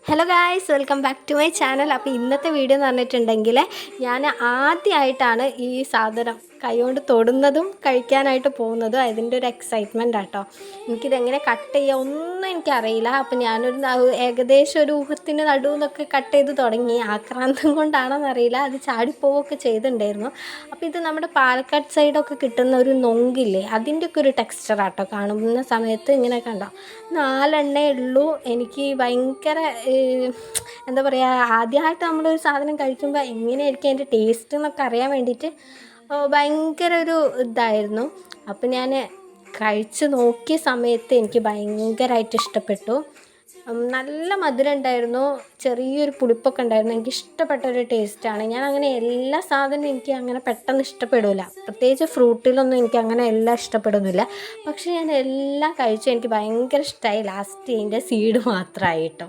Hello guys, welcome back to my channel. അപ്പോൾ ഇന്നത്തെ video എന്ന് പറഞ്ഞിട്ടുണ്ടെങ്കിൽ ഞാൻ ആദ്യമായിട്ടാണ് ഈ സാധനം കൈകൊണ്ട് തൊടുന്നതും കഴിക്കാനായിട്ട് പോകുന്നതും. അതിൻ്റെ ഒരു എക്സൈറ്റ്മെൻ്റ് ആട്ടോ. എനിക്കിതെങ്ങനെ കട്ട് ചെയ്യുക ഒന്നും എനിക്കറിയില്ല. അപ്പോൾ ഞാനൊരു ഏകദേശം ഒരു ഊഹത്തിന് നടുവെന്നൊക്കെ കട്ട് ചെയ്ത് തുടങ്ങി. ആക്രാന്തം കൊണ്ടാണെന്നറിയില്ല, അത് ചാടിപ്പോവുകയൊക്കെ ചെയ്തിട്ടുണ്ടായിരുന്നു. അപ്പോൾ ഇത് നമ്മുടെ പാലക്കാട് സൈഡൊക്കെ കിട്ടുന്ന ഒരു നൊങ്കില്ലേ, അതിൻ്റെയൊക്കെ ഒരു ടെക്സ്ചറാട്ടോ. കാണുന്ന സമയത്ത് ഇങ്ങനെ കണ്ടോ, 4 എണ്ണേ ഉള്ളൂ. എനിക്ക് ഭയങ്കര എന്താ പറയുക, ആദ്യമായിട്ട് നമ്മളൊരു സാധനം കഴിക്കുമ്പോൾ എങ്ങനെയായിരിക്കും അതിൻ്റെ ടേസ്റ്റ് എന്നൊക്കെ അറിയാൻ വേണ്ടിയിട്ട് ഭയങ്കര ഒരു ഇതായിരുന്നു. അപ്പോൾ ഞാൻ കഴിച്ച് നോക്കിയ സമയത്ത് എനിക്ക് ഭയങ്കരമായിട്ട് ഇഷ്ടപ്പെട്ടു. നല്ല മധുരം ഉണ്ടായിരുന്നു, ചെറിയൊരു പുളിപ്പൊക്കെ ഉണ്ടായിരുന്നു. എനിക്ക് ഇഷ്ടപ്പെട്ടൊരു ടേസ്റ്റാണ്. ഞാൻ അങ്ങനെ എല്ലാ സാധനവും എനിക്ക് അങ്ങനെ പെട്ടെന്ന് ഇഷ്ടപ്പെടില്ല, പ്രത്യേകിച്ച് ഫ്രൂട്ടിലൊന്നും എനിക്ക് അങ്ങനെ എല്ലാം ഇഷ്ടപ്പെടുന്നില്ല. പക്ഷേ ഞാൻ എല്ലാം കഴിച്ചു, എനിക്ക് ഭയങ്കര ഇഷ്ടമായി. ലാസ്റ്റ് ഇതിൻ്റെ സീഡ് മാത്രമായി കേട്ടോ.